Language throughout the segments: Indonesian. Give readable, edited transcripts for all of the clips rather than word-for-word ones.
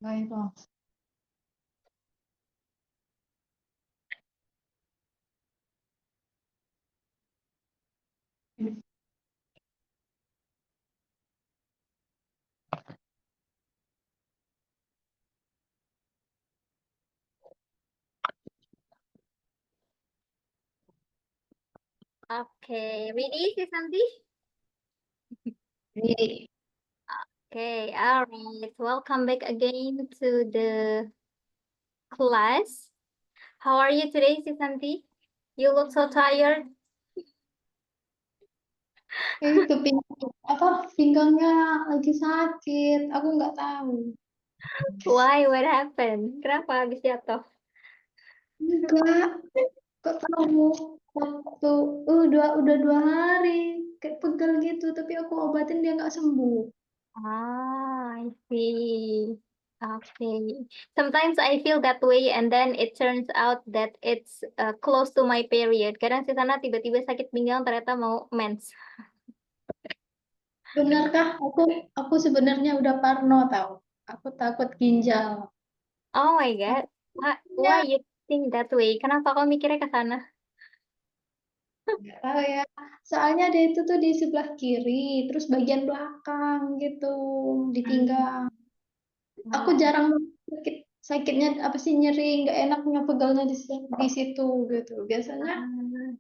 Baiklah. Okay, ready, Sis Santi? Jadi, Okay, all right. Welcome back again to the class. How are you today, Sis Santi? You look so tired. itu pinggangnya lagi sakit. Aku nggak tahu. Why? What happened? Kenapa habis jatuh? Enggak, kok tahu waktu udah 2 hari kayak pegal gitu. Tapi aku obatin dia nggak sembuh. Ah, I see. Okay. Sometimes I feel that way and then it turns out that it's close to my period. Kadang si sana tiba-tiba sakit pinggang ternyata mau mens. Benarkah? Aku sebenarnya udah parno tahu. Aku takut ginjal. Oh my God. Why Ya, you think that way? Kenapa kau mikirnya ke sana? nggak tahu ya. Soalnya dia itu tuh di sebelah kiri, terus bagian belakang gitu, Hmm. ditinggal. Aku Oh. jarang sakitnya apa sih nyeri, nggak enaknya pegalnya di situ gitu. Biasanya Ah,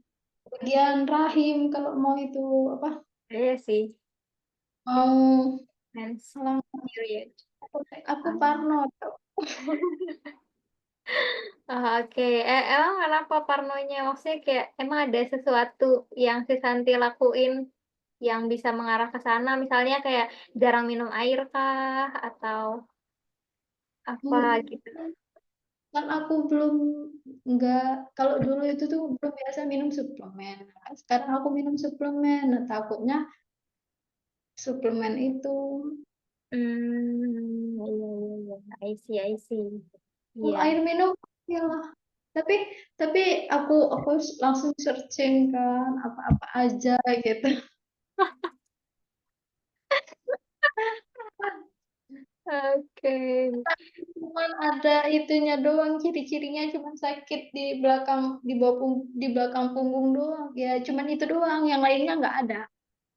bagian rahim kalau mau itu apa? iya sih. Mau Mens halang period. aku Ah. parno tau. Oke. Emang kenapa parnonya? Maksudnya kayak emang ada sesuatu yang si Santi lakuin yang bisa mengarah ke sana, misalnya kayak jarang minum air kah atau apa Hmm, gitu. kan aku belum nggak kalau dulu itu tuh belum biasa minum suplemen. Nah, sekarang aku minum suplemen. Nah, takutnya suplemen itu Iya, iya, iya. I see, I see. Iya. air minum ya lah. Tapi tapi aku langsung searching kan apa-apa aja gitu. Oke. Cuman ada itunya doang, ciri-cirinya cuman sakit di belakang punggung doang. Ya cuman itu doang, yang lainnya nggak ada.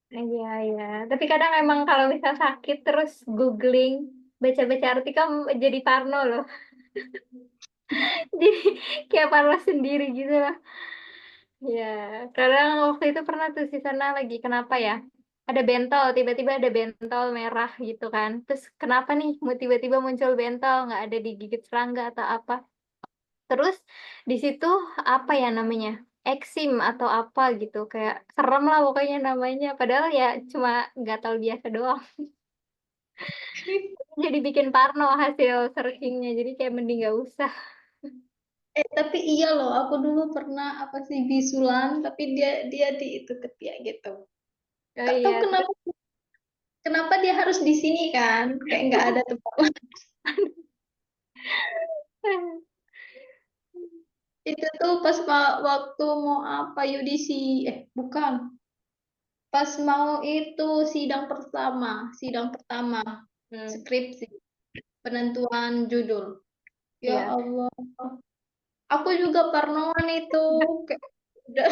Iya, iya. Tapi kadang emang kalau misal sakit terus googling, baca-baca artikel jadi parno loh. Jadi kayak parno sendiri gitu lah. Ya, kadang waktu itu pernah tuh di sana lagi kenapa ya? Ada bentol, tiba-tiba ada bentol merah gitu kan. Terus kenapa nih mau tiba-tiba muncul bentol, nggak ada digigit serangga atau apa? Terus di situ apa ya namanya? Eksim atau apa gitu, kayak serem lah pokoknya namanya. Padahal ya cuma gatal biasa doang. Jadi bikin parno hasil searchingnya, jadi kayak mending gak usah. Tapi iya loh, aku dulu pernah apa sih bisulan, tapi dia dia di itu ketiak gitu. Oh Gak tahu iya, terus kenapa kenapa dia harus di sini kan? Kayak nggak ada tempat lain. Itu tuh pas waktu mau apa UDC, bukan. Pas mau itu sidang pertama Hmm, skripsi, penentuan judul. Ya iya. Allah, aku juga parnoan itu. Kayak udah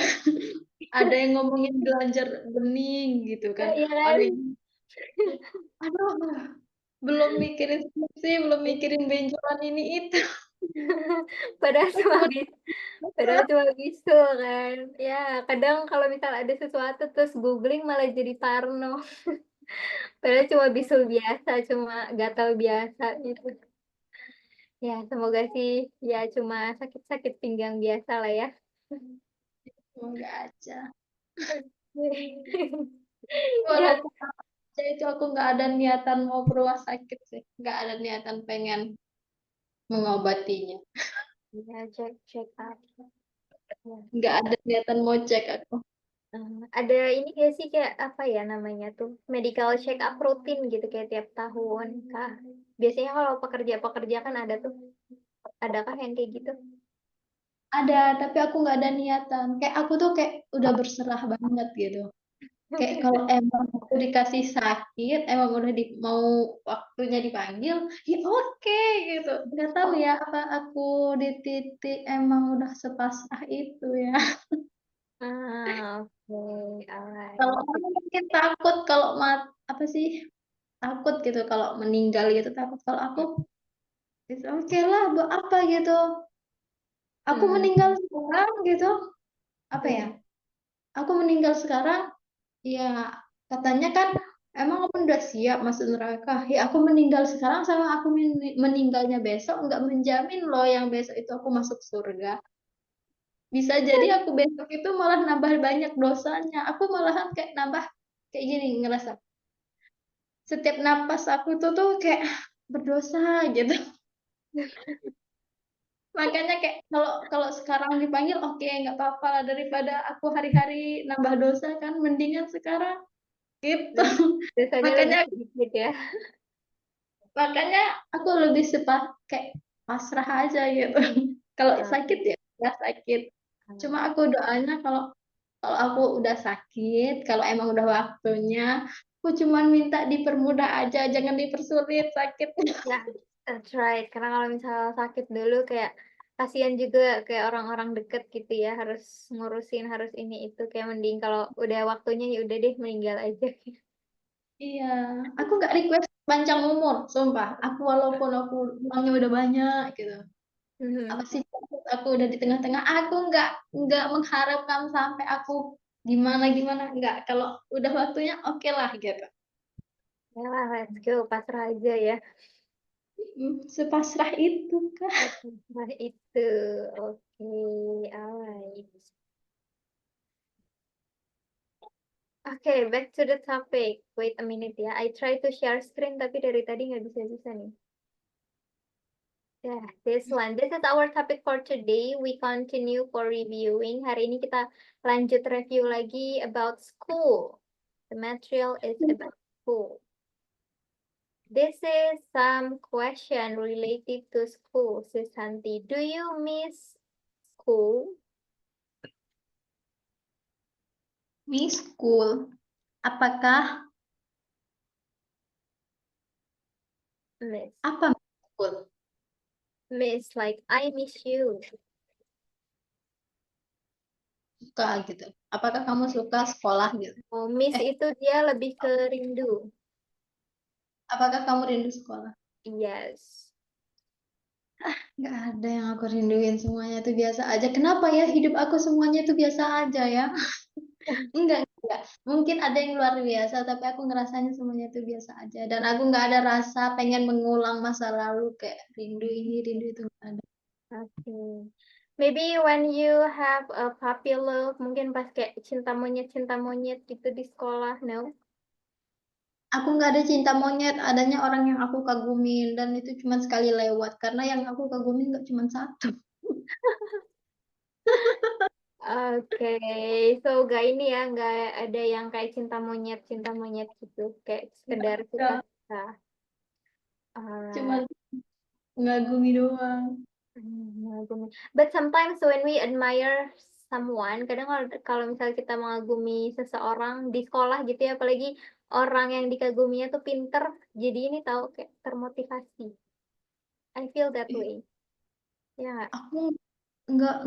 ada yang ngomongin belajar bening gitu kan. Iya Ada kan? yang, aduh, belum mikirin skripsi, belum mikirin benjolan ini itu. Padahal cuma Cuma padahal cuma bisul kan. Ya, kadang kalau misal ada sesuatu terus googling malah jadi parno. Padahal cuma bisul biasa, cuma gatal biasa gitu. Ya, semoga sih ya cuma sakit-sakit pinggang biasa lah ya. semoga aja. Ya, Walaupun aja itu aku nggak ada niatan mau ke rumah sakit sih, nggak ada niatan pengen mengobatinya, ya check up. Ya. nggak ada niatan mau cek aku. Ada ini nggak sih kayak apa ya namanya tuh medical check up rutin gitu kayak tiap tahun kah? Biasanya kalau pekerja-pekerja kan ada tuh, adakah yang kayak gitu? Ada, tapi aku nggak ada niatan. Kayak aku tuh kayak udah berserah banget gitu. Kayak kalau emang aku dikasih sakit, emang udah mau waktunya dipanggil, ya oke gitu. Nggak tahu ya apa aku di titik emang udah sepasrah itu ya. Oke, Kalau alright. orang mungkin takut kalau apa sih, takut gitu kalau meninggal gitu, takut. Kalau aku itu oke lah, buat apa gitu. Aku Hmm, meninggal sekarang gitu, apa ya? hmm. Aku meninggal sekarang, ya katanya kan emang aku udah siap masuk neraka. Ya aku meninggal sekarang sama aku meninggalnya besok nggak menjamin loh yang besok itu aku masuk surga. Bisa jadi aku besok itu malah nambah banyak dosanya. Aku malahan kayak nambah kayak gini ngerasa. Setiap napas aku tuh kayak berdosa gitu. Makanya kayak kalau kalau sekarang dipanggil oke nggak apa-apa lah daripada aku hari-hari nambah dosa kan mendingan sekarang gitu. Biasanya lebih Makanya sedikit ya. makanya aku lebih kayak pasrah aja gitu. Kalau Ah, sakit ya sakit. Cuma aku doanya kalau kalau aku udah sakit, kalau emang udah waktunya, aku cuma minta dipermudah aja, jangan dipersulit sakitnya. ya, that's right. Karena kalau misalnya sakit dulu kayak kasihan juga kayak orang-orang deket gitu ya harus ngurusin harus ini itu kayak mending kalau udah waktunya ya udah deh meninggal aja. Iya, aku nggak request panjang umur, sumpah. Aku walaupun aku uangnya udah banyak gitu. Apa Mhm. sih aku udah di tengah-tengah, aku nggak mengharapkan sampai aku gimana gimana, nggak. Kalau udah waktunya oke lah gitu. Ya lah, let's go, pasrah aja ya. Sepasrah itu kah? Pasrah itu, oke, alright. Oke, back to the topic. Wait a minute ya. I try to share screen tapi dari tadi nggak bisa-bisa nih. Yeah, this one. This is our topic for today. We continue for reviewing. Hari ini kita lanjut review lagi about school. The material is about school. This is some question related to school, Sis Santi. Do you miss school? Miss School. Apakah Miss. apa Miss School? Miss, like I miss you. Suka gitu. Apakah kamu suka sekolah gitu? Oh, miss Eh, itu dia lebih ke rindu. apakah kamu rindu sekolah? Yes. Nggak ada yang aku rinduin, semuanya itu biasa aja. Kenapa ya hidup aku semuanya itu biasa aja ya? Enggak. Mungkin ada yang luar biasa, tapi aku ngerasanya semuanya itu biasa aja. Dan aku nggak ada rasa pengen mengulang masa lalu kayak rindu ini, rindu itu nggak ada. Okay. Maybe when you have a puppy love, mungkin pas kayak cinta monyet gitu di sekolah, no? Aku nggak ada cinta monyet, adanya orang yang aku kagumin dan itu cuma sekali lewat karena yang aku kagumin nggak cuma satu. Oke, so gak ini ya, gak ada yang kayak cinta monyet gitu, kayak Nggak sekedar ada, suka-suka. cuma Alright. ngagumi doang. But sometimes when we admire someone, kadang kalau misalnya kita mengagumi seseorang di sekolah gitu ya, apalagi orang yang dikaguminya tuh pinter, jadi ini tahu kayak termotivasi. I feel that Ih, way. Ya nggak? aku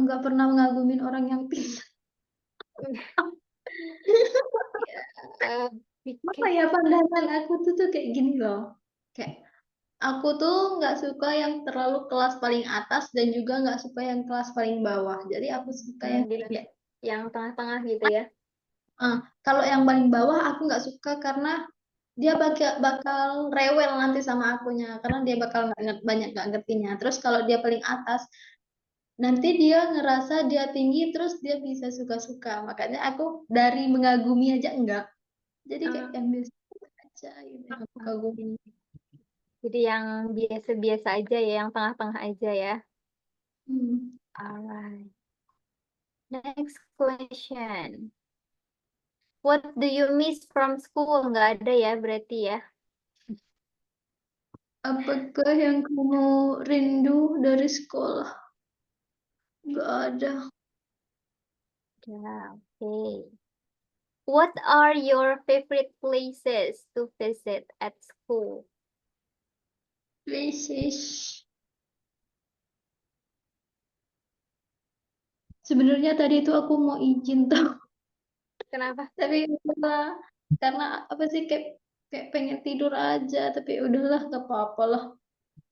nggak pernah ngagumin orang yang pintar. Ya, eh, Apa bikin ya pandangan aku tuh kayak gini loh. Kayak aku tuh nggak suka yang terlalu kelas paling atas dan juga nggak suka yang kelas paling bawah. Jadi aku suka yang jadi kayak yang tengah-tengah gitu ya. eh, kalau yang paling bawah aku nggak suka karena dia bakal rewel nanti sama akunya karena dia bakal banyak nggak ngertinya. Terus kalau dia paling atas nanti dia ngerasa dia tinggi terus dia bisa suka-suka. Makanya aku dari mengagumi aja enggak. Jadi kayak Ah, yang biasa aja gitu yang aku kagumi. jadi yang biasa-biasa aja ya, yang tengah-tengah aja ya. Hmm. Alright. Next question. What do you miss from school? Nggak ada ya berarti ya. Apakah yang kamu rindu dari sekolah? Gak ada. Ya, oke. What are your favorite places to visit at school? Places. Sebenarnya tadi itu aku mau izin tuh, Kenapa? tapi udahlah. Karena apa sih kayak kayak pengen tidur aja, tapi udahlah gak apa-apa lah.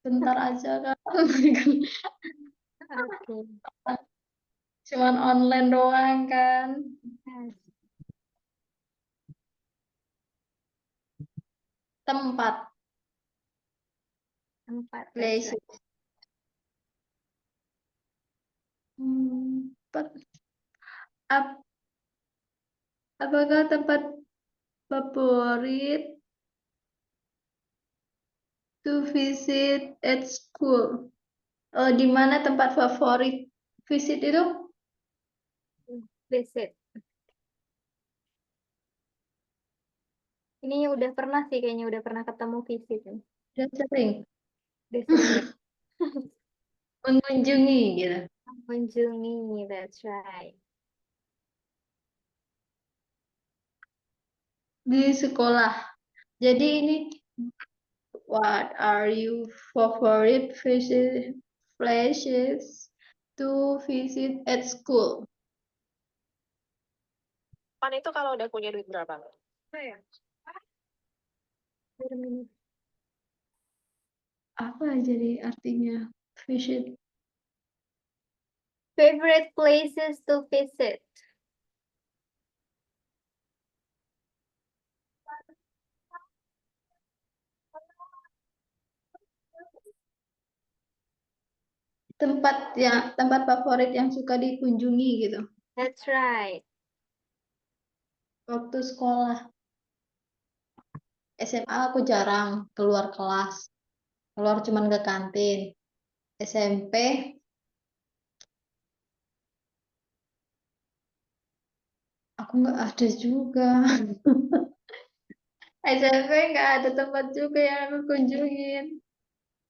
Bentar aja kan. Oke. Cuman online doang kan. Yes. Tempat, Tempat, that's places. right. Tempat. Apakah tempat favorit to visit at school? Oh, di mana tempat favorit visit itu? Visit. Ini udah pernah sih kayaknya udah pernah ketemu visit. Udah sering Udah sering ya. mengunjungi gitu Mengunjungi, that's right. di sekolah. Jadi ini what are you favorite visit places to visit at school? Pan itu kalau udah punya duit berapa? Ya. Wait a minute. Apa jadi artinya visit? Favorite places to visit. Tempat favorit yang suka dikunjungi gitu. That's right. Waktu sekolah SMA aku jarang keluar kelas, keluar cuman ke kantin. SMP aku nggak ada juga. SMP nggak ada tempat juga yang aku kunjungin.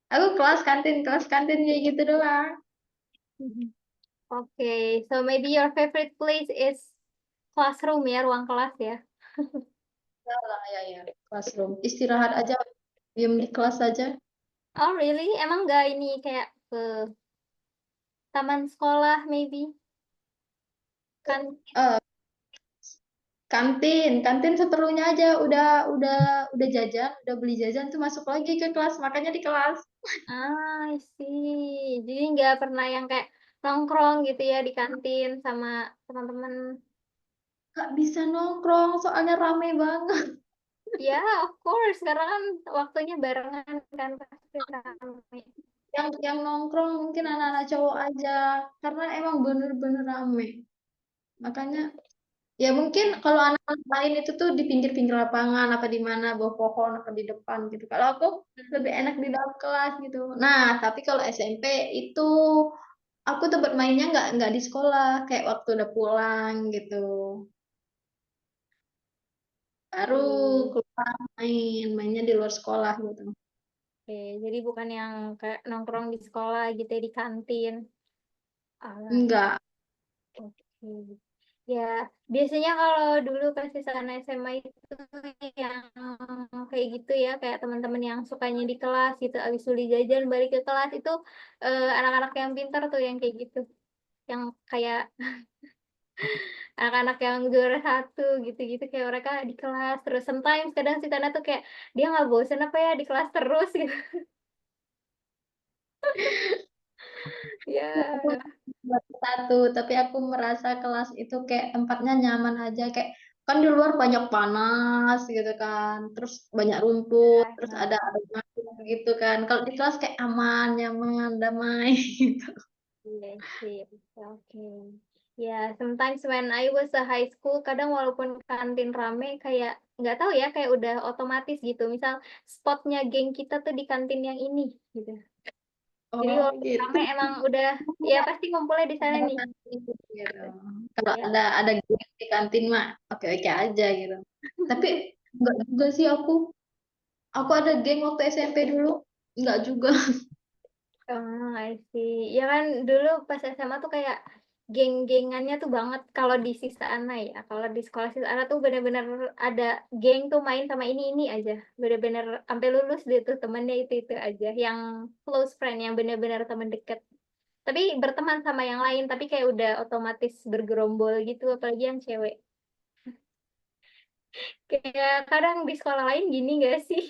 Aku kelas kantin kayak gitu doang. Mhm. Okay, so maybe your favorite place is classroom ya, ruang kelas ya. Lah ya ya, classroom. Istirahat aja, diem di kelas aja. Oh really? Emang nggak ini kayak ke taman sekolah maybe? Kan Eh, kantin seperlunya aja. Udah jajan, udah beli jajan tuh masuk lagi ke kelas. Makanya di kelas I see. Jadi nggak pernah yang kayak nongkrong gitu ya di kantin sama teman-teman. nggak bisa nongkrong, soalnya rame banget. Ya, of course. Karena kan waktunya barengan kan pasti ramai. Yang nongkrong mungkin anak-anak cowok aja, karena emang bener-bener rame. Makanya ya mungkin kalau anak-anak lain itu tuh di pinggir-pinggir lapangan apa di mana bawah pohon apa di depan gitu. Kalau aku lebih enak di dalam kelas gitu. Nah, tapi kalau SMP itu aku tempat mainnya nggak di sekolah, kayak waktu udah pulang gitu. Baru Oke, keluar mainnya di luar sekolah gitu. oke. Jadi bukan yang kayak nongkrong di sekolah gitu ya, di kantin. Alright. Enggak. Ya, biasanya kalau dulu pas sana SMA itu yang kayak gitu ya, kayak teman-teman yang sukanya di kelas gitu, abis uli jajan balik ke kelas itu anak-anak yang pintar tuh yang kayak gitu, yang kayak anak-anak yang juara satu gitu-gitu kayak mereka di kelas terus sometimes kadang si Tana tuh kayak dia nggak bosan apa ya di kelas terus gitu. Aku Ya, baru satu, tapi aku merasa kelas itu kayak tempatnya nyaman aja. Kayak kan di luar banyak panas gitu kan, terus banyak rumput, terus ya, ada gitu kan. Kalau di kelas kayak aman, nyaman, damai gitu. iya sih, oke. Ya, sometimes when I was a high school, kadang walaupun kantin rame, kayak nggak tahu ya, kayak udah otomatis gitu. Misal spotnya geng kita tuh di kantin yang ini, gitu. Jadi Oh walaupun gitu. rame, emang udah, ya pasti ngumpulnya di sana nih. Gitu. Kalau Ya, ada game di kantin mah oke oke aja gitu. Tapi enggak juga sih aku. Aku ada geng waktu SMP dulu. Enggak juga. oh, I see. Ya kan dulu pas SMA tuh kayak geng-gengannya tuh banget kalau di sisa Ana ya. Kalau di sekolah sisa Ana tuh bener-bener ada geng tuh main sama ini aja. Bener-bener sampai lulus deh tuh temennya itu aja. Yang close friend, yang bener-bener teman deket. Tapi berteman sama yang lain, tapi kayak udah otomatis bergerombol gitu, apalagi yang cewek. Kayak kadang di sekolah lain gini gak sih?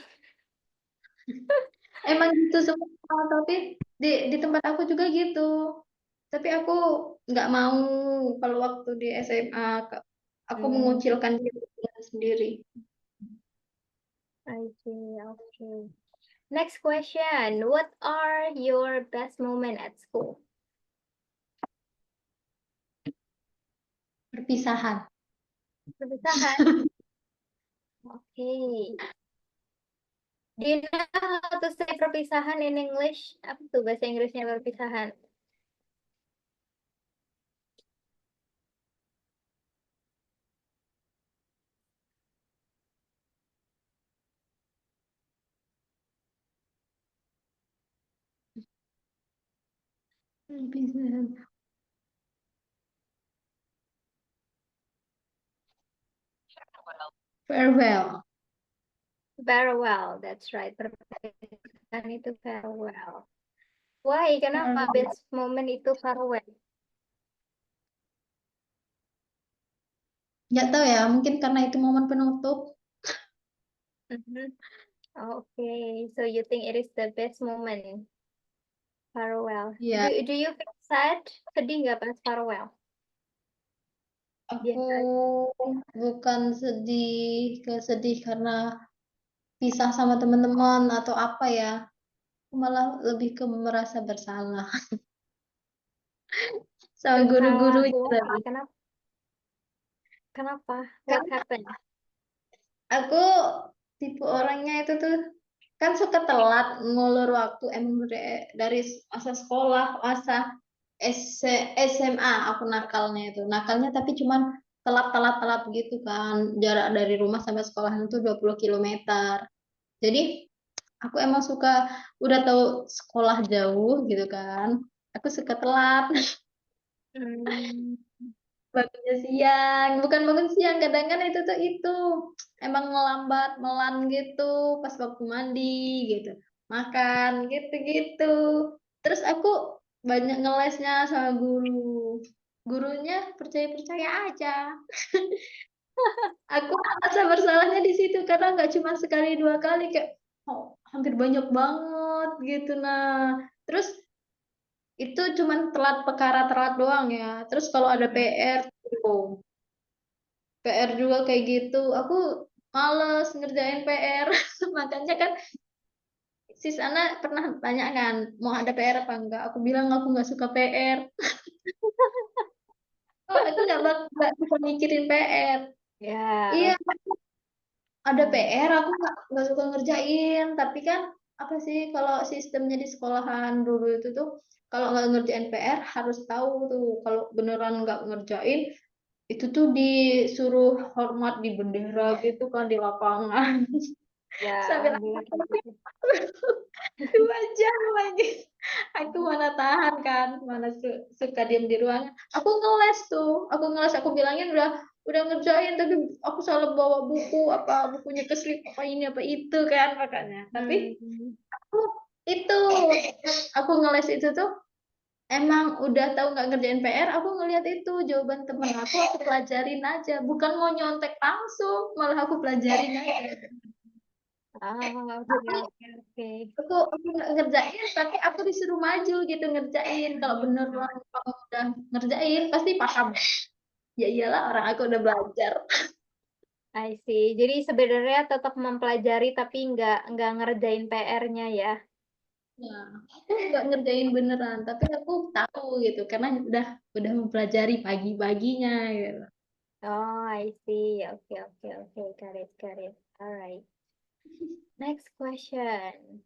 Emang gitu semua, tapi di tempat aku juga gitu. Tapi aku nggak mau kalau waktu di SMA aku Hmm, mengucilkan diri sendiri. I see, okay. Next question. What are your best moment at school? Perpisahan. Perpisahan. Okay. Do you know how to say perpisahan in English? Apa tuh bahasa Inggrisnya perpisahan? Perpisahan. Farewell. Farewell, that's right. Perpisahan itu farewell. Why? Kenapa Farewell. best moment itu farewell? Nggak tahu ya, mungkin karena itu momen penutup. Mhm. Okay, so you think it is the best moment, farewell. Ya, Do you feel sad? Sedih nggak pas farewell? aku Biasa aja. bukan sedih karena pisah sama teman-teman atau apa ya. Aku malah lebih ke merasa bersalah sama Bersalah. guru-guru. Why? Kenapa? Kenapa? What happened? Aku tipe orangnya itu tuh kan suka telat ngulur waktu emang dari masa sekolah, masa SMA aku nakalnya itu. Nakalnya tapi cuman telat gitu kan. Jarak dari rumah sampai sekolah itu 20 kilometer. Jadi aku emang suka udah tahu sekolah jauh gitu kan. Aku suka telat. Hmm. Bangunnya siang, bukan bangun siang, kadang kan itu emang ngelambat, melan gitu pas waktu mandi gitu, makan gitu-gitu. Terus aku banyak ngelesnya sama gurunya percaya-percaya aja. Aku rasa bersalahnya di situ karena nggak cuma sekali dua kali kayak oh, hampir banyak banget gitu. Nah, terus itu cuman telat perkara telat doang ya. Terus kalau ada PR tuh PR juga kayak gitu. Aku males ngerjain PR. Makanya kan si Sana pernah tanya kan, mau ada PR apa enggak? Aku bilang aku nggak suka PR. Oh, aku nggak bisa mikirin PR. Iya, Ya, ada oke. PR aku nggak suka ngerjain. Tapi kan apa sih kalau sistemnya di sekolahan dulu itu tuh kalau nggak ngerjain PR harus tahu tuh kalau beneran nggak ngerjain itu tuh disuruh hormat di bendera gitu kan di lapangan. Ya, Sambil alhamdulillah aku kayak gitu. 2 jam lagi. Aku mana tahan kan, mana suka diam di ruangan. Aku ngeles tuh, aku bilangin udah ngerjain tapi aku selalu bawa buku apa bukunya keslip apa ini apa itu kan makanya. Tapi Hmm. aku itu aku ngeles itu tuh emang udah tahu nggak ngerjain PR, aku ngeliat itu jawaban temen aku pelajarin aja, bukan mau nyontek langsung, malah aku pelajarin aja. Oke, Tapi oke, oke. aku nggak ngerjain, tapi aku disuruh maju gitu ngerjain. Kalau bener kalau udah ngerjain pasti paham. Ya iyalah orang aku udah belajar. I see. Jadi sebenarnya tetap mempelajari tapi nggak ngerjain PR-nya ya. Ya, aku nggak ngerjain beneran, tapi aku tahu gitu karena udah mempelajari pagi-paginya gitu. Oh, I see. Oke, oke, oke. Got it, got it. Alright. Next question.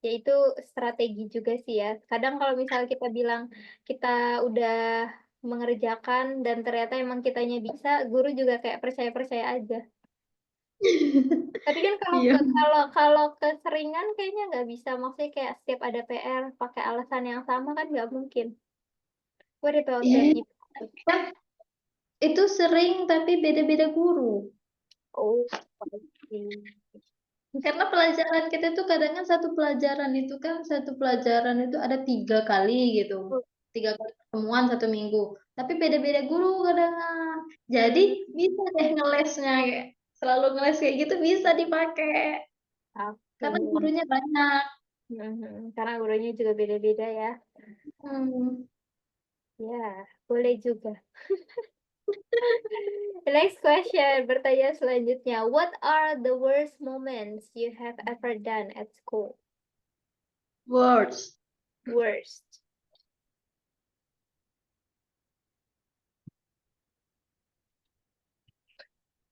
Yaitu strategi juga sih ya. Kadang kalau misal kita bilang kita udah mengerjakan dan ternyata emang kitanya bisa, guru juga kayak percaya-percaya aja. Tapi kan kalau Iya. kalau kalau keseringan kayaknya nggak bisa. Maksudnya kayak setiap ada PR pakai alasan yang sama kan nggak mungkin. What about that? Iya, Gitu? kan itu sering tapi beda-beda guru. Oh, I see. Karena pelajaran kita itu kadang kan satu pelajaran itu ada 3 kali gitu, 3 kali pertemuan 1 minggu. Tapi beda-beda guru kadang. Jadi bisa deh ngelesnya kayak selalu ngeles kayak gitu bisa dipakai karena Oke. gurunya banyak. Karena gurunya juga beda-beda ya. Hmm. Ya, boleh juga. Next question, pertanyaan selanjutnya. What are the worst moments you have ever done at school? Words. Worst.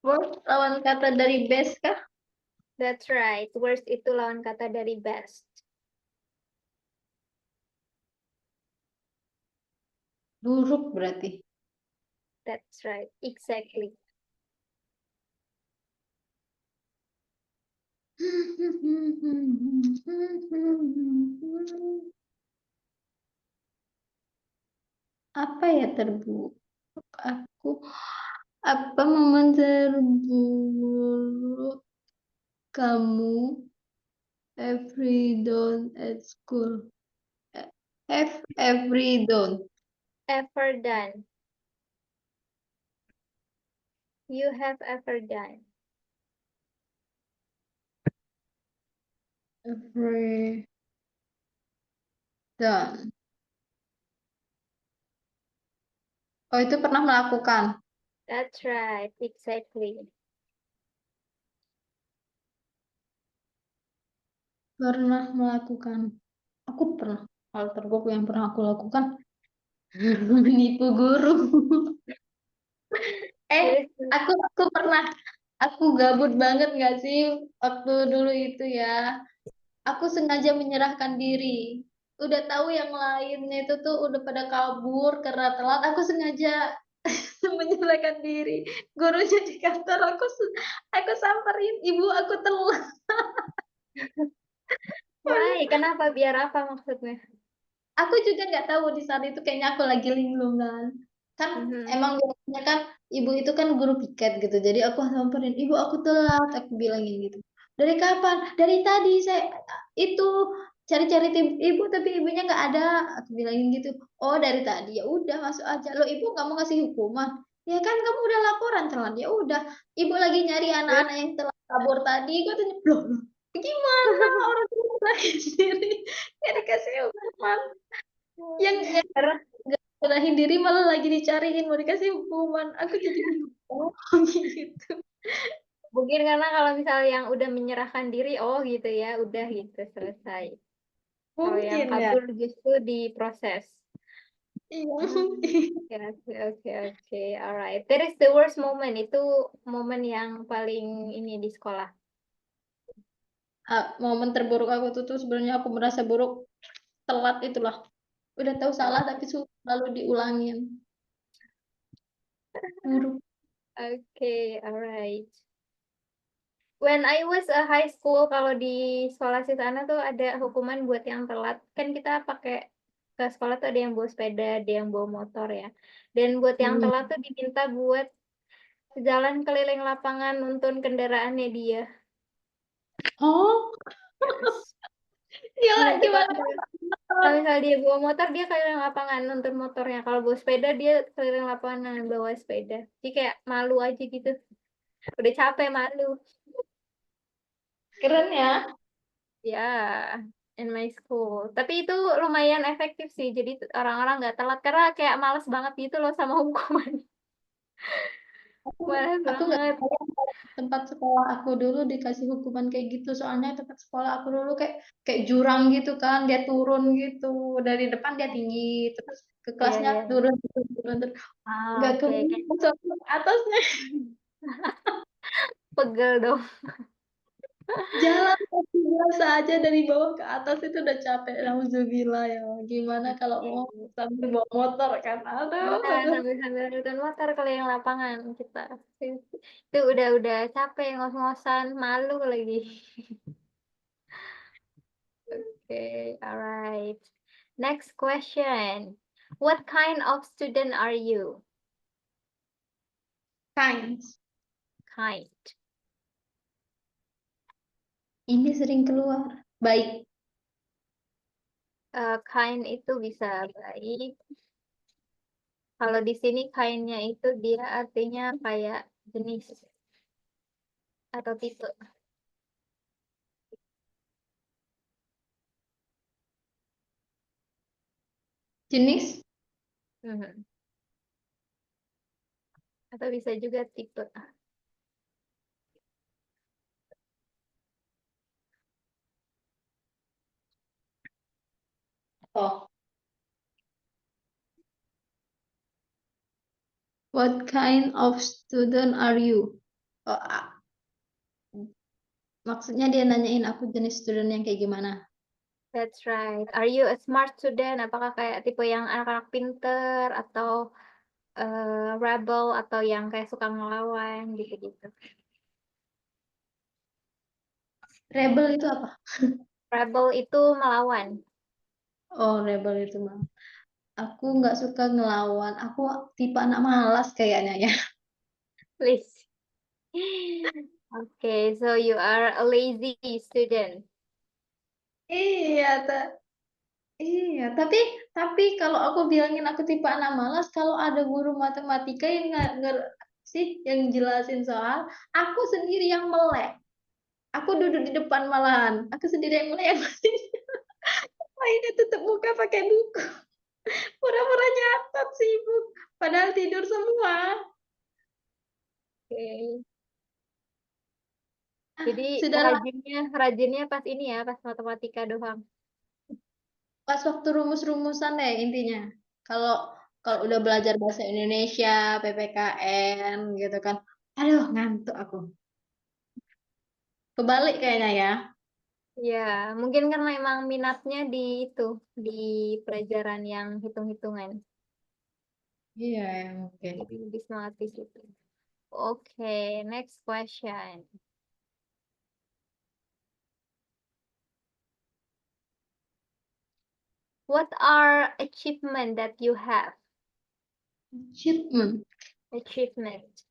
Words lawan kata dari best kah? That's right. Worst itu lawan kata dari best. Buruk berarti. That's right. Exactly. Apa ya terburuk aku? Apa momen terburuk kamu every done at school? Every done. Ever done. You have ever done. Every done. Oh, itu pernah melakukan. That's right. Exactly. Pernah melakukan. Aku pernah. Hal terburuk yang pernah aku lakukan menipu guru. Terus, Aku pernah. Aku gabut banget nggak sih waktu dulu itu ya. Aku sengaja menyerahkan diri. Udah tahu yang lainnya itu tuh udah pada kabur karena telat. Aku sengaja menyerahkan diri. Gurunya di kantor aku samperin, ibu aku telat. why? Kenapa? Biar apa maksudnya? Aku juga nggak tahu di saat itu kayaknya aku lagi linglung kan Mhm. emang biasanya kan ibu itu kan guru piket gitu jadi aku samperin ibu aku telat aku bilangin gitu dari kapan dari tadi saya itu cari-cari ibu tapi ibunya nggak ada aku bilangin gitu oh dari tadi ya udah masuk aja lo ibu nggak mau ngasih hukuman ya kan kamu udah laporan telat ya udah ibu lagi nyari Terus, anak-anak yang telat kabur tadi gue tanya loh gimana orang tua lagi sendiri nggak dikasih hukuman yang terus nggak nyerahin diri malah lagi dicariin mau dikasih hukuman aku jadi bingung oh gitu mungkin karena kalau misalnya yang udah menyerahkan diri, oh gitu ya, udah gitu selesai. Kalau yang mungkin ya kabur justru diproses. iya Hmm, mungkin oke, oke, oke, oke. Alright. That is the worst moment. Itu momen yang paling ini di sekolah. momen terburuk aku tuh sebenarnya aku merasa buruk telat itulah udah tahu salah Oh, tapi selalu diulangin buruk oke, alright. When I was a high school, kalau di sekolah di sana tuh ada hukuman buat yang telat. Kan kita pakai ke sekolah tuh ada yang bawa sepeda, ada yang bawa motor ya. Dan buat yang telat tuh diminta buat jalan keliling lapangan nonton kendaraannya dia. Oh, Yes. gila, Nah, itu gimana? kalau misalnya dia bawa motor, dia keliling lapangan nonton motornya. Kalau bawa sepeda, dia keliling lapangan bawa sepeda. Jadi kayak malu aja gitu. Udah capek malu. Keren ya. Ya, in my school. Tapi itu lumayan efektif sih. Jadi orang-orang nggak telat karena kayak males banget gitu loh sama hukuman. Aku Males aku nggak banget. tahu kalau tempat sekolah aku dulu dikasih hukuman kayak gitu. Soalnya tempat sekolah aku dulu kayak kayak jurang gitu kan, dia turun gitu dari depan dia tinggi, terus ke Iya, kelasnya iya. turun turun turun, terus Ah, nggak oke. turun Kayak sampai atasnya. pegel dong. Jalan kaki biasa aja dari bawah ke atas itu udah capek. Nauzubillah ya. Gimana kalau mau Oke. sambil bawa motor kan? Aduh, Nah, aduh. sambil-sambil nonton motor keliling lapangan kita. Itu udah capek ngos-ngosan, malu lagi. Okay, all right. Next question. What kind of student are you? Kind. Kind. Ini sering keluar. Baik. Kind itu bisa baik. Kalau di sini kind-nya itu dia artinya kayak jenis atau tipe. Jenis? Mhm. Atau bisa juga tipe. Oh. What kind of student are you? Oh, maksudnya dia nanyain aku jenis student yang kayak gimana? That's right. Are you a smart student? Apakah kayak tipe yang anak-anak pinter atau rebel atau yang kayak suka ngelawan gitu-gitu. Rebel itu apa? Rebel itu melawan. Oh, rebel itu mah. Aku nggak suka ngelawan. Aku tipe anak malas kayaknya ya. Please. Okay, so you are a lazy student. Iya, iya. Tapi kalau aku bilangin aku tipe anak malas, kalau ada guru matematika yang nggak sih yang jelasin soal, aku sendiri yang melek. Aku duduk di depan malahan. Aku sendiri yang melek. Yang lainnya tutup muka pakai buku. Pura-pura nyatet sibuk. Padahal tidur semua. Okay. Ah, Jadi sudahlah. rajinnya pas ini ya, pas matematika doang. Pas waktu rumus-rumusan deh intinya. Kalau kalau udah belajar bahasa Indonesia, PPKN gitu kan. Aduh, ngantuk aku. Kebalik kayaknya ya. Ya, mungkin karena emang minatnya di itu, di pelajaran yang hitung-hitungan. Iya, ya, oke. Jadi lebih semangat di situ. Okay, next question. What are achievement that you have? Achievement. Achievement.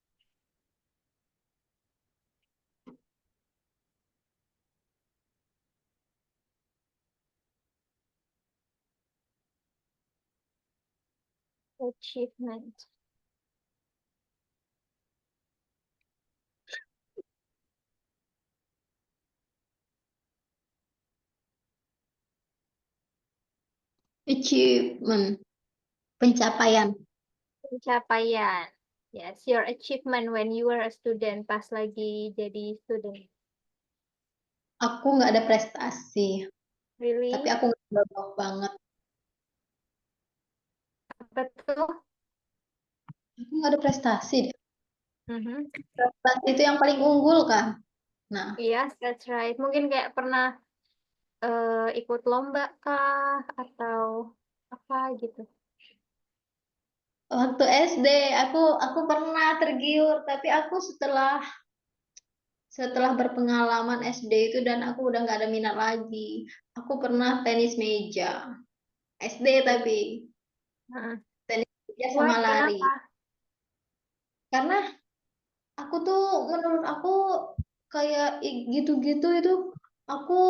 Achievement. Achievement. Pencapaian. Pencapaian. Yes, your achievement when you were a student, pas lagi jadi student. Aku nggak ada prestasi. Tapi Really? aku nggak bawah banget. Apa tuh? Aku nggak ada prestasi deh. Mhm. Prestasi itu yang paling unggul kan. Nah, Yes, that's right. Mungkin kayak pernah ikut lomba kah atau apa gitu. waktu SD aku pernah tergiur, tapi aku setelah setelah berpengalaman SD itu dan aku udah nggak ada minat lagi. Aku pernah tenis meja, SD tapi Heeh. tenis meja Why? sama lari. Kenapa? Karena aku tuh menurut aku kayak gitu-gitu itu aku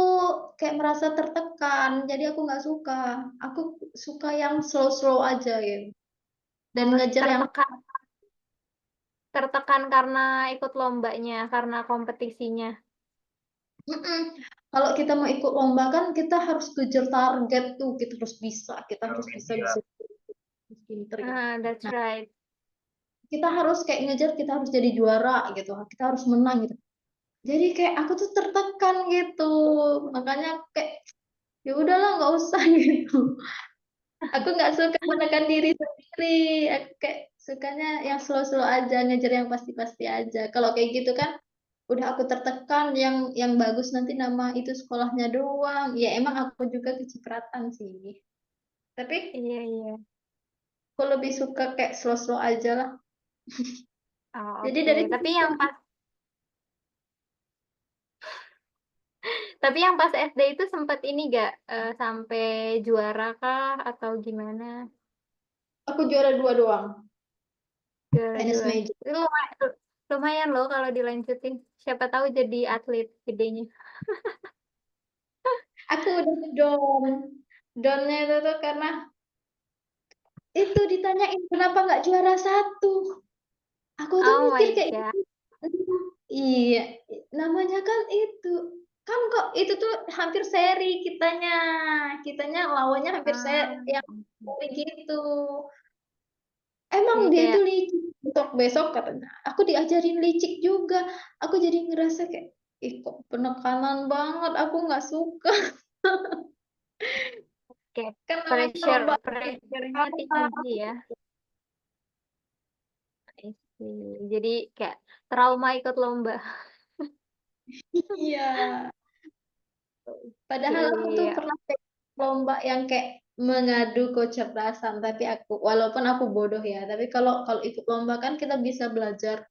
kayak merasa tertekan. Jadi aku nggak suka. Aku suka yang slow-slow aja ya. Dan Oh, ngejar yang tertekan karena ikut lombanya, karena kompetisinya. Mm-mm. Kalau kita mau ikut lomba kan kita harus kejar target tuh, kita harus bisa pinter gitu. That's Nah, right. kita harus kayak ngejar, kita harus jadi juara gitu, kita harus menang gitu. Jadi kayak aku tuh tertekan gitu, makanya kayak ya udahlah nggak usah gitu. Aku nggak suka menekan diri sendiri, aku kayak sukanya yang slow-slow aja, ngejar yang pasti-pasti aja. Kalau kayak gitu kan udah aku tertekan yang bagus nanti nama itu sekolahnya doang. Ya emang aku juga kecipratan sih. Tapi Iya, iya. aku lebih suka kayak slow-slow aja lah. Oh, Jadi oke. dari situ Tapi yang pas SD itu sempet ini gak sampai juara kah atau gimana? aku juara 2 doang, Juara tenis dua. meja. Itu lumayan loh kalau dilanjutin. Siapa tahu jadi atlet gedenya. Aku udah down. Downnya itu tuh karena itu ditanyain kenapa nggak juara 1. Aku tuh Oh mikir my kayak God. gitu. Iya, namanya kan itu. Kan kok itu tuh hampir seri kitanya. Kitanya lawannya hampir Ah, yang seri gitu. Emang jadi dia itu kayak licik. Besok katanya. Aku diajarin licik juga. Aku jadi ngerasa kayak, ih kok penekanan banget. Aku nggak suka. kayak Kan namanya pressure lomba. pressure-nya tinggi ya. I see. Jadi kayak trauma ikut lomba. Iya. Padahal aku tuh Iya, pernah kayak lomba yang kayak mengadu kecerdasan, tapi walaupun aku bodoh ya, tapi kalau kalau ikut lomba kan kita bisa belajar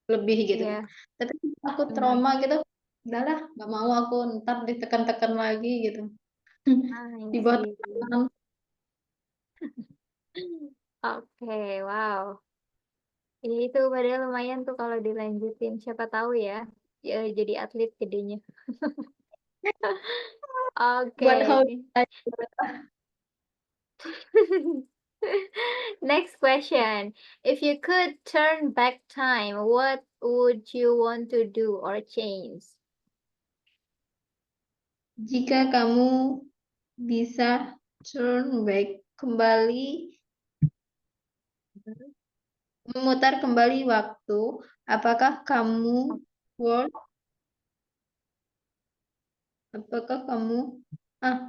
lebih gitu kan. iya, Tapi aku benar. trauma gitu, udahlah nggak mau aku ntar ditekan-tekan lagi gitu. I Di bawah see. tekanan. Oke, wow. Ya itu padahal lumayan tuh kalau dilanjutin. Siapa tahu ya, ya jadi atlet gedenya. Buat Oke. hobi aja. Next question. If you could turn back time, what would you want to do or change? Jika kamu bisa turn back kembali, memutar kembali waktu, apakah kamu would apakah kamu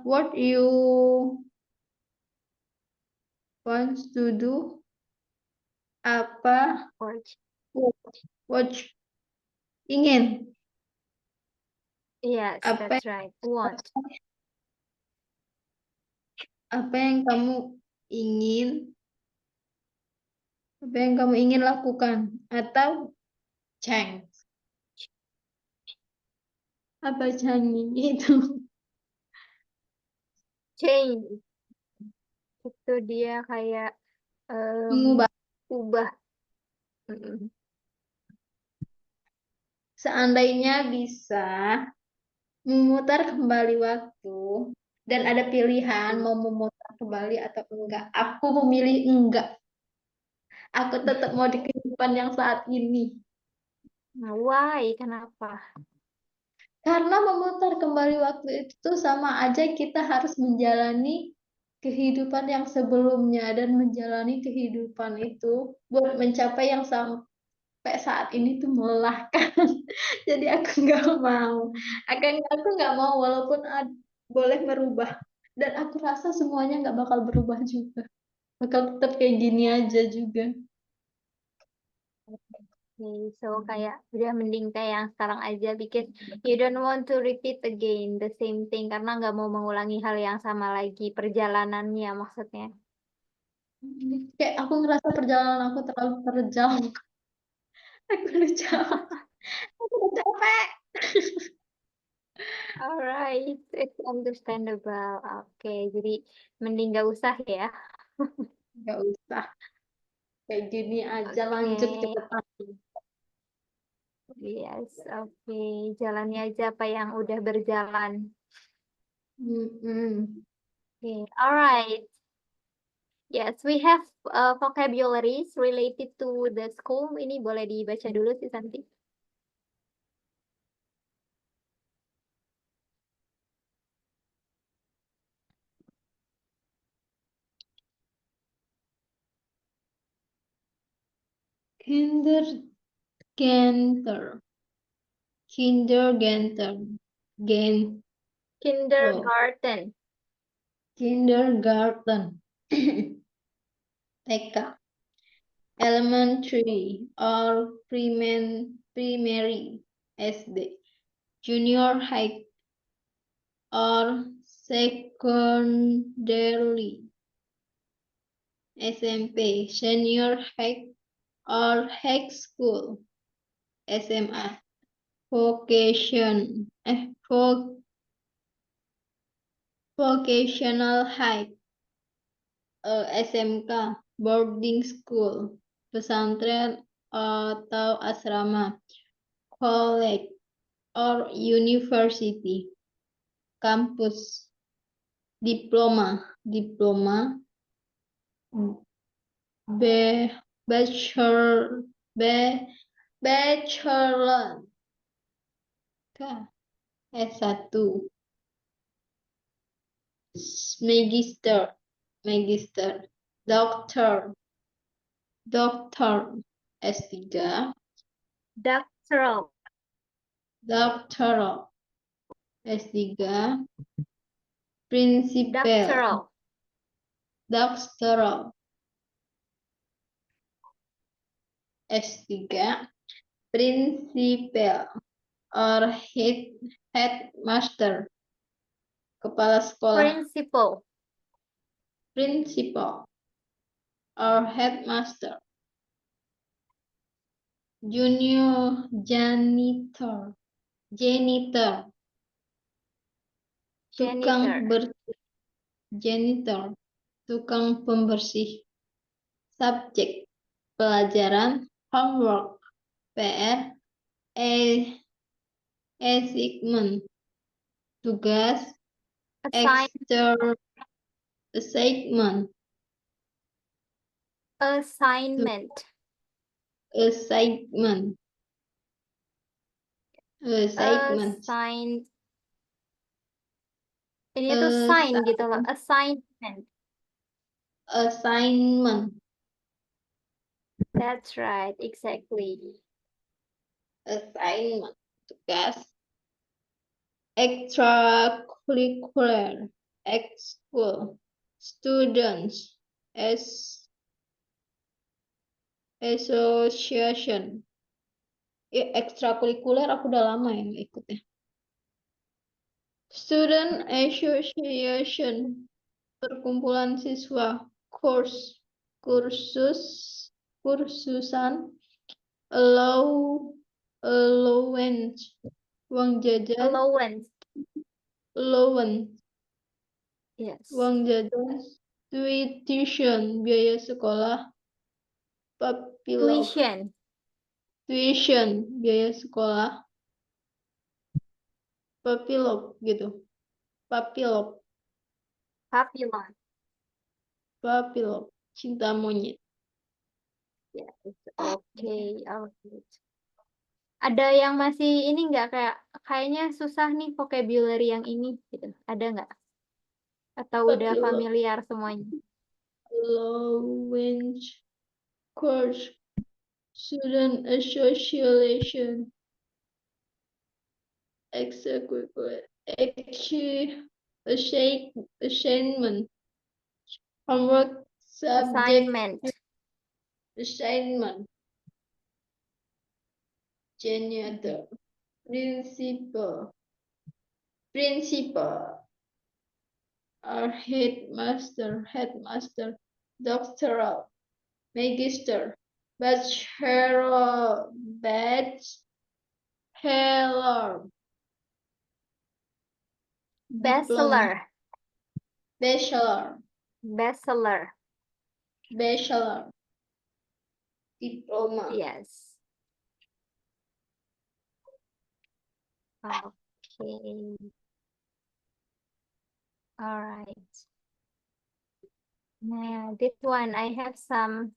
what you want to do apa Or what ingin yes, apa that's right. Want. apa yang kamu ingin apa yang kamu ingin lakukan atau change apa change itu Change. Itu dia kayak mengubah ubah. Mm-mm. seandainya bisa memutar kembali waktu dan ada pilihan mau memutar kembali atau enggak aku memilih enggak aku tetap mau di kehidupan yang saat ini. Nah, why? Kenapa? Karena memutar kembali waktu itu sama aja kita harus menjalani kehidupan yang sebelumnya dan menjalani kehidupan itu buat mencapai yang sampai saat ini tuh melelahkan. Jadi aku nggak mau. Aku nggak mau walaupun boleh merubah. Dan aku rasa semuanya nggak bakal berubah juga. Bakal tetap kayak gini aja juga. Okay, so kayak udah mending kayak yang sekarang aja because you don't want to repeat again the same thing karena nggak mau mengulangi hal yang sama lagi perjalanannya maksudnya. Kayak aku ngerasa perjalanan aku terlalu terjal. Aku udah jauh. Aku udah capek. Alright, it's understandable. Oke, jadi mending gak usah ya. Nggak usah. Kayak gini aja Oke, lanjut cepetan. yes, oke. Jalani aja apa yang udah berjalan. Mm-mm. Okay, alright. Yes, we have vocabularies related to the school. Ini boleh dibaca dulu sih, Santi. Kindergarten. Kindergarten. Gen. Kindergarten. Kindergarten. TK. Elementary or primary SD. Junior high or secondary SMP. Senior high or high school. SMA. Vocation. Vocational high. SMK. Boarding school. Pesantren atau asrama. College or university. Kampus. Diploma. Bachelor. Bachelor. S1. Magister. Doctor. S3. Doctoral. Doctoral. S3. Principal. Doctoral. Doctoral. S3. Principal or headmaster. Kepala sekolah. Principal or headmaster. Junior janitor. Tukang bersih. Janitor. Tukang pembersih. Subjek. Pelajaran. Homework. PR. Assignment. Tugas. Assignment. Assignment. Ini tuh sign gitu loh. Assignment. Assignment. That's right, exactly. Assignment. Tugas. Extracurricular. School. Students. Association. Ekstrakurikuler aku udah lama ya nggak ikut ya. Student Association. Perkumpulan siswa. Kursusan. Allowance. Uang jajan. Allowance. Yes. Uang jajan. Tuition. Biaya sekolah. Tuition. Biaya sekolah. Papilop gitu. Papilop. Cinta monyet. Yes. Oke. Ada yang masih ini nggak kayaknya susah nih vocabulary yang ini gitu. Ada nggak? Atau udah Papilop. familiar semuanya? Allowance. Course. Student Association. Extracurricular. Assignment. Homework. Subject. Assignment. Janitor. Principal. Or headmaster. Doctoral. Magister. Bachelor. Hello. Diploma. Bachelor. Bachelor. Bachelor. Bachelor. Diploma. Yes. Okay. All right. Nah, this one I have some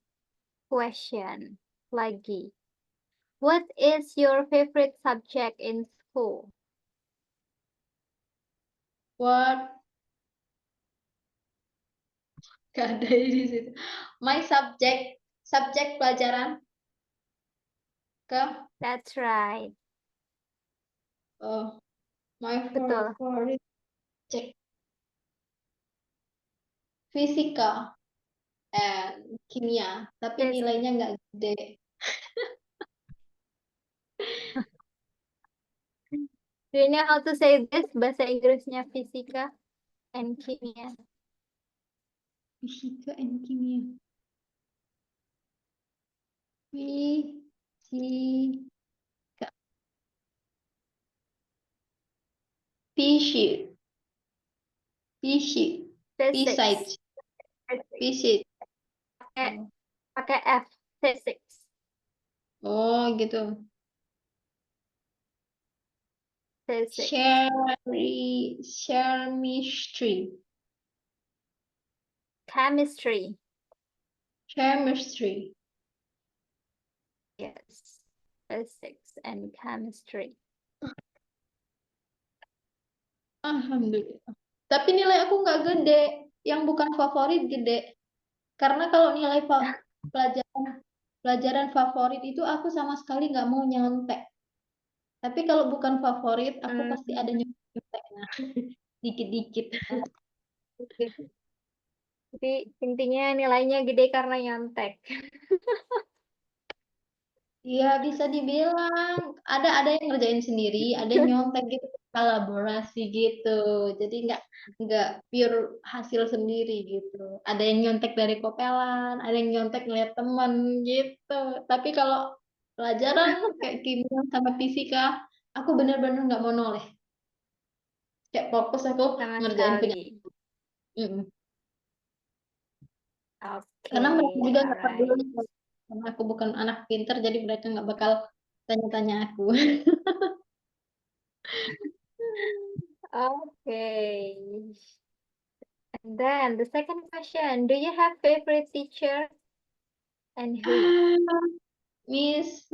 question lagi. What is your favorite subject in school? What? Gak ada di situ. My subjek pelajaran ke That's right. my Betul. favorite subject fisika and kimia, tapi Yes. nilainya nggak gede. Do you know how to say this? Bahasa Inggrisnya fisika and kimia. Fisika and kimia. Fisika. Fisik. Fisik. Physics. Physics. Fisik. Pakai F. Physics. Oh gitu. Physics. Chemistry. Chemistry. Chemistry. Yes. Physics and chemistry. Alhamdulillah. Tapi nilai aku nggak gede. Yang bukan favorit gede. Karena kalau nilai pelajaran favorit itu aku sama sekali nggak mau nyontek. Tapi kalau bukan favorit, aku pasti ada nyonteknya. Dikit-dikit. Oke. Jadi intinya nilainya gede karena nyontek. Iya, bisa dibilang. Ada yang ngerjain sendiri, ada yang nyontek gitu, kolaborasi gitu. Jadi nggak pure hasil sendiri gitu. Ada yang nyontek dari kopelan, ada yang nyontek ngeliat teman gitu. Tapi kalau pelajaran kayak kimia sama fisika, aku bener-bener nggak mau noleh. Kayak fokus aku Sama ngerjain punya. sekali. Mm-mm. Oke, Karena mereka juga nggak peduli. alright. Karena aku bukan anak pinter, jadi mereka nggak bakal tanya-tanya aku. Okay. And then the second question, do you have favorite teacher and who? Miss,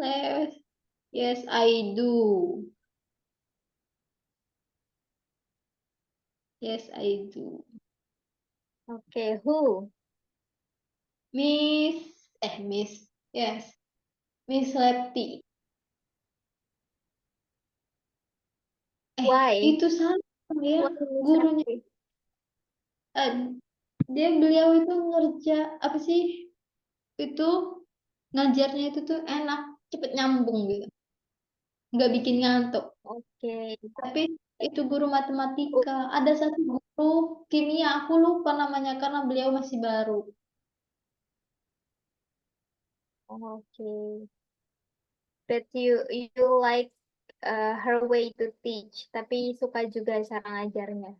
yes, I do. Yes, I do. Okay, who? Miss, yes, Miss Letty. Why? Itu salah ya, Why Miss gurunya. Sakti? Beliau itu apa sih? Itu ngajarnya itu tuh enak, cepet nyambung gitu, nggak bikin ngantuk. Okay. Tapi itu guru matematika. Ada satu guru kimia, aku lupa namanya karena beliau masih baru. Okay. But you like her way to teach, tapi suka juga cara ngajarnya.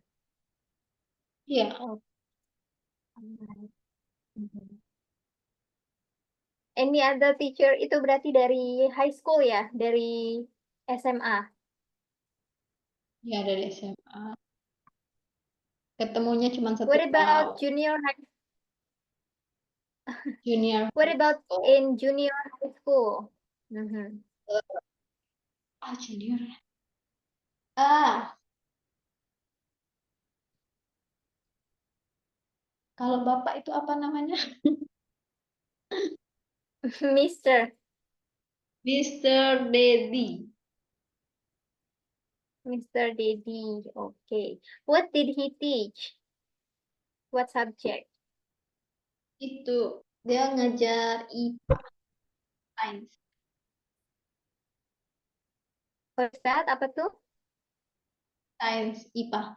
Iya. Oh. Alright. Mhm. Any other teacher itu berarti dari high school ya, dari SMA. Ya dari SMA. Ketemunya cuma What 1 about tahun. junior high? Junior What high about school. in junior high school? Mhm. Junior. Ah, kalau bapak itu apa namanya? Mister Mr. Dedi. Mr. Dedi. Okay. What did he teach? What subject? Itu dia ngajar IPA, Science. What's that? Apa tuh? Science IPA.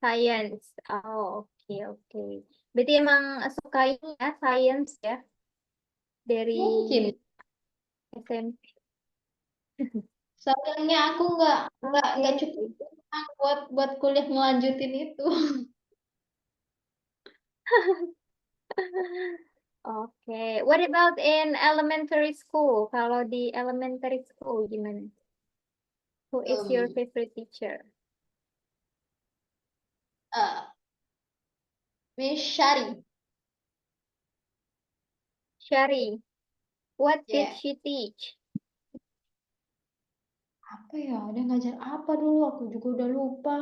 Science. Oh, okay. Berarti emang suka ini ya, science ya, dari Mungkin. SMP. Sayangnya aku nggak Oke. cukup uang buat kuliah ngelanjutin itu. Oke. What about in elementary school? Kalau di elementary school gimana? Who is your Um, favorite teacher? uh, Miss Shari. Shari. What did Ya, she teach? apa ya? Dia ngajar apa dulu? Aku juga udah lupa.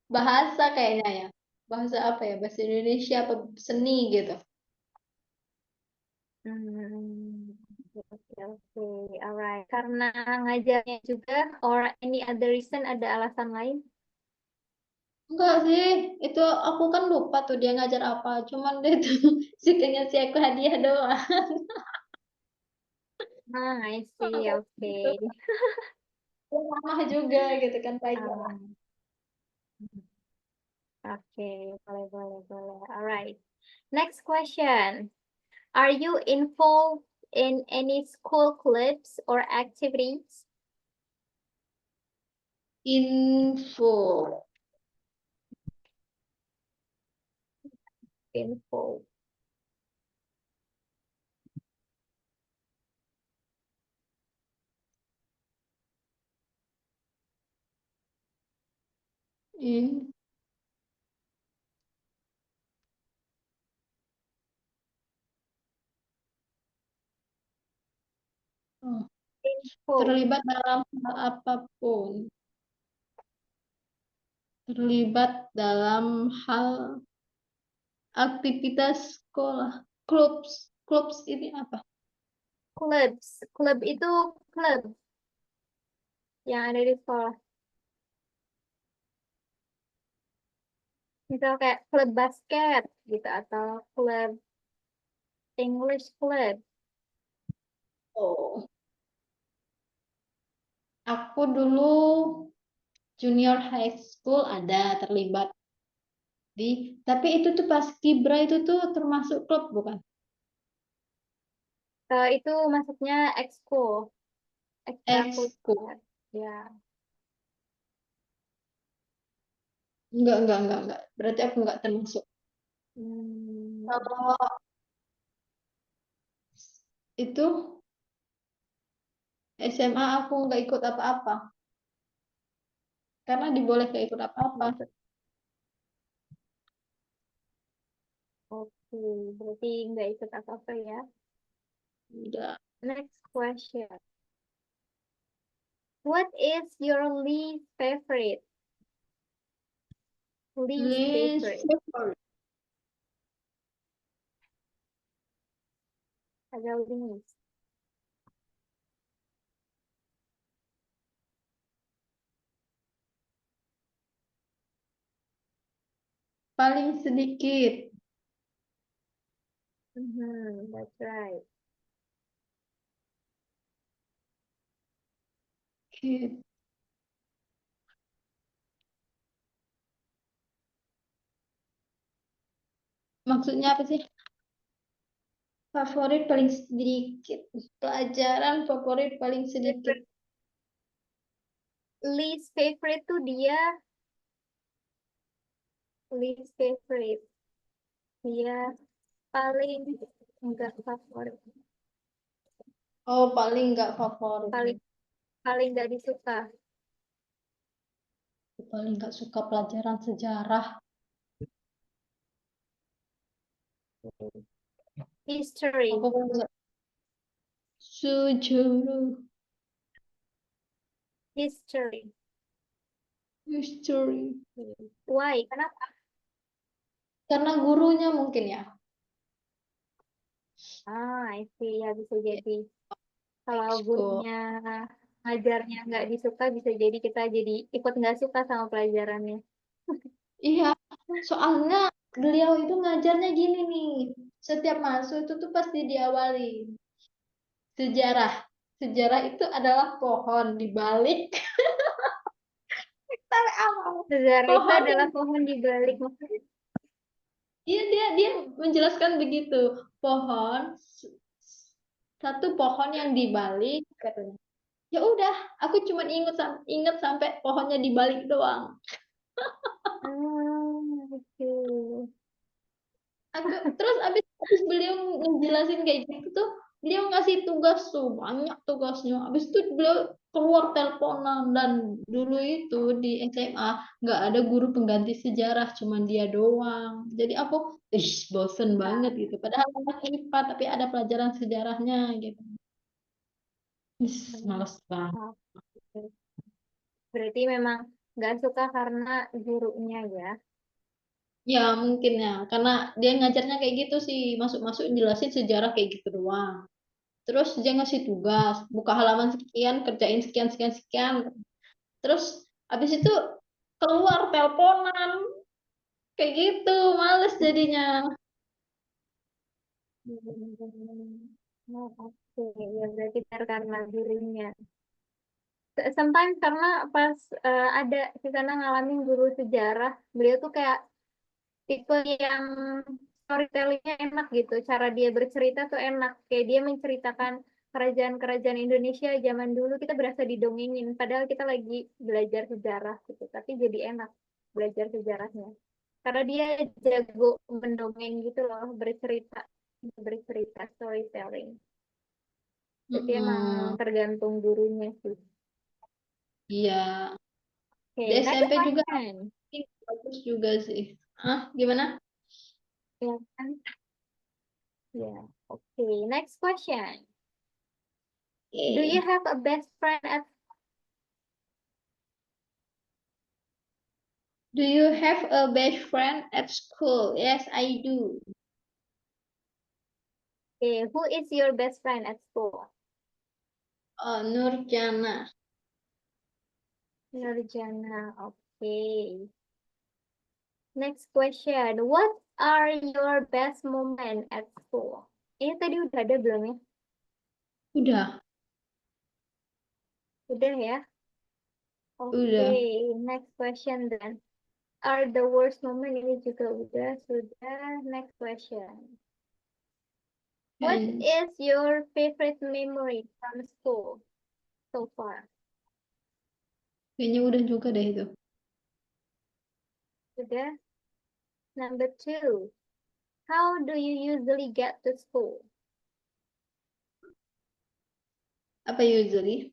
Bahasa kayaknya ya. Bahasa apa ya? Bahasa Indonesia apa seni gitu. Hmm, oke, oke, alright. Karena ngajarnya juga, or any other reason, ada alasan lain? Enggak sih, itu aku kan lupa tuh dia ngajar apa. Cuman dia tuh sukanya ngasih aku hadiah doang. Ah, I see, Gitu. oke. Dia ramah juga gitu kan pelajaran. Um, oke, boleh, boleh, boleh. Alright. Next question. Are you involved in any school clubs or activities? Info. Involved. In, oh, Involved. terlibat dalam hal apapun. Terlibat dalam hal aktivitas sekolah. Clubs. Clubs ini apa? Clubs. Club itu club yang ada di sekolah. Misal kayak klub basket gitu atau klub English club. Oh, aku dulu junior high school ada terlibat di, tapi itu tuh pas Kibra itu tuh termasuk klub bukan? Itu masuknya ekskul, Ekskul. ekstrakurikuler. Ya. Enggak. Berarti aku enggak termasuk. Hmm, Kalau itu SMA aku enggak ikut apa-apa karena diboleh enggak ikut apa-apa. maksud. Oke, berarti nggak ikut apa-apa ya. Enggak. Next question. What is your least favorite? Least Least favorite. favorite. Ada least. Paling sedikit. That's right. Gitu. Maksudnya apa sih? Favorit paling sedikit. Pelajaran favorit paling sedikit. Least favorite tuh dia least favorite. Dia paling enggak favorit. Oh, paling enggak favorit. Paling paling nggak disuka. Paling enggak suka pelajaran sejarah. History. Aku paling enggak sejarah. History. History. Why? Kenapa? Karena gurunya mungkin ya. Ah, I see. Ya bisa jadi. Kalau Ekskul. gurunya ngajarnya nggak disuka, bisa jadi kita jadi ikut nggak suka sama pelajarannya. Iya, soalnya beliau itu ngajarnya gini nih. Setiap masuk itu tuh pasti diawali sejarah. Sejarah itu adalah pohon di balik tahu apa? Sejarah itu Pohon yang adalah pohon di balik. Maksudnya, iya dia menjelaskan begitu. Pohon satu pohon yang dibalik katanya. Ya udah, aku cuma inget sampai pohonnya dibalik doang. Oke. Terus abis beliau ngejelasin kayak gitu tuh, beliau ngasih tugas tuh banyak tugasnya. Abis itu beliau keluar teleponan, dan dulu itu di SMA nggak ada guru pengganti sejarah, cuman dia doang. Jadi aku bosen banget gitu. Padahal anak IPA tapi ada pelajaran sejarahnya gitu. Males banget. Oke. Berarti memang nggak suka karena gurunya ya. Ya mungkin ya, karena dia ngajarnya kayak gitu sih, masuk-masuk jelasin sejarah kayak gitu doang. Terus dia ngasih tugas, buka halaman sekian, kerjain sekian, sekian, sekian. Terus habis itu keluar teleponan, kayak gitu, males jadinya. Oh, oke, ya berarti karena gurunya. Sometimes karena pas ada di sana ngalamin guru sejarah, beliau tuh kayak tipe yang storytellingnya enak gitu. Cara dia bercerita tuh enak. Kayak dia menceritakan kerajaan-kerajaan Indonesia zaman dulu kita berasa didongengin. Padahal kita lagi belajar sejarah gitu. Tapi jadi enak belajar sejarahnya. Karena dia jago mendongeng gitu loh, bercerita. Bercerita storytelling. Jadi emang Mm-mm. tergantung gurunya sih. Iya, di Oke, next SMP juga question. bagus juga sih. Ah, gimana? Ya kan? Ya, oke. Next question. Do you Oke. have a best friend at Do you have a best friend at school? Yes, I do. okay, who is your best friend at school? Nurjana. Nurjana. Okay. Next question. What are your best moment at school? Ini tadi udah ada belum ya? Udah, Udah ya? udah. Okay. Next question then. Are the worst moment ini juga udah, sudah. Next question. What Kan, is your favorite memory from school so far? kayaknya udah juga deh itu. Sudah. Number two. How do you usually get to school? Apa usually?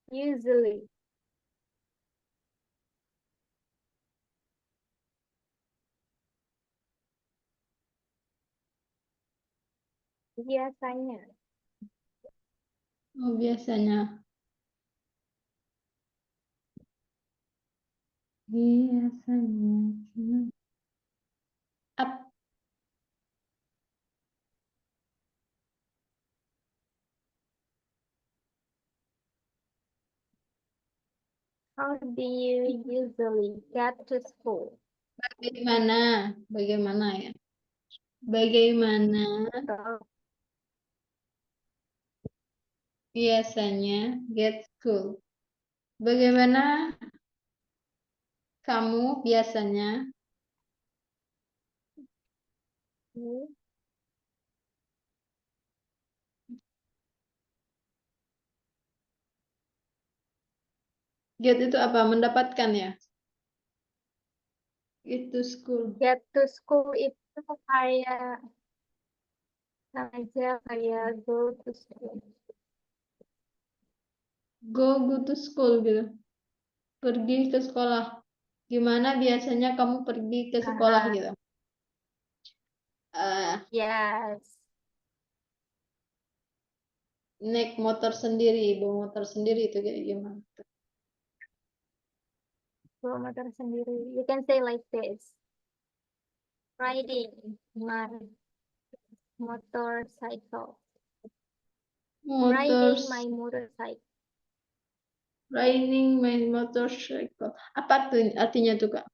Usually. Biasanya. Oh, biasanya. Biasanya. Ap- How do you usually get to school? Bagaimana? Bagaimana ya? Bagaimana So, biasanya get school? Bagaimana kamu biasanya get itu apa? Mendapatkan ya? Itu school. get to school itu kayak aja kayak go to school. Go to school gitu. Pergi ke sekolah. Gimana biasanya kamu pergi ke sekolah Aha, gitu? Eh, yes. naik motor sendiri, bawa motor sendiri itu kayak gimana? Bawa motor sendiri. You can say like this. Riding my motorcycle. Motor Riding my motorcycle. riding my motorcycle. Apa tuh artinya tuh Kak?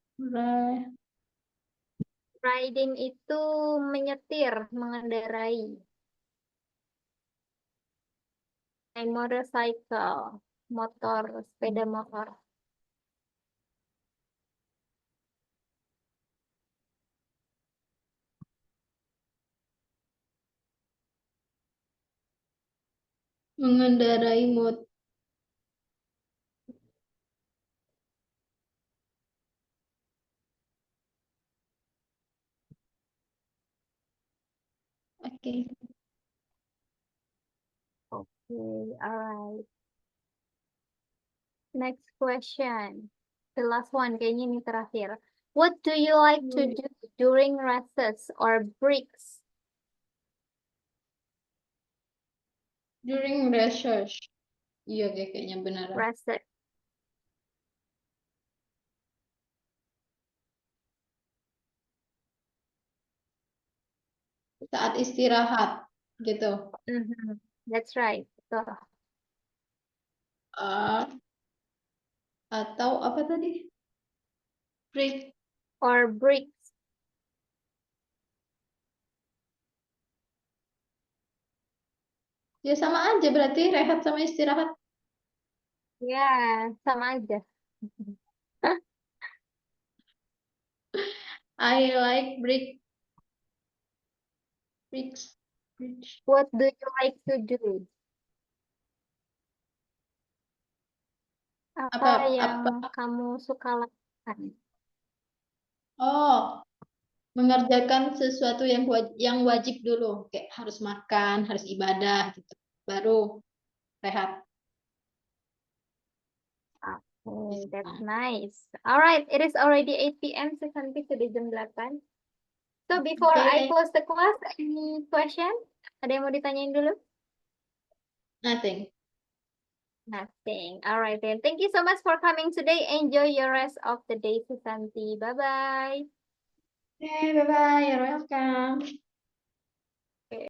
Riding itu menyetir, mengendarai. Naik motorcycle, motor, sepeda motor. Mengendarai mood. Oke. Okay, alright. Next question. The last one, kayaknya ini terakhir. What do you like to do during recess or breaks? During research. Iya, kayaknya benar. Recess. Saat istirahat, gitu. That's right. Betul. Atau apa tadi? Break. Or breaks. Ya sama aja berarti rehat sama istirahat. Ya, sama aja. I like breaks. What do you like to do? Apa yang kamu suka lakukan? Oh, mengerjakan sesuatu yang wajib dulu, kayak harus makan, harus ibadah gitu. Baru rehat. Okay, that's nice. Alright, it is already 8 p.m. Susanti, sudah jam 8. So before I Okay. close the class, any question? Ada yang mau ditanyain dulu? Nothing. Nothing. Alright then. Thank you so much for coming today. Enjoy your rest of the day, Susanti. Bye-bye. Okay, bye-bye. You're welcome.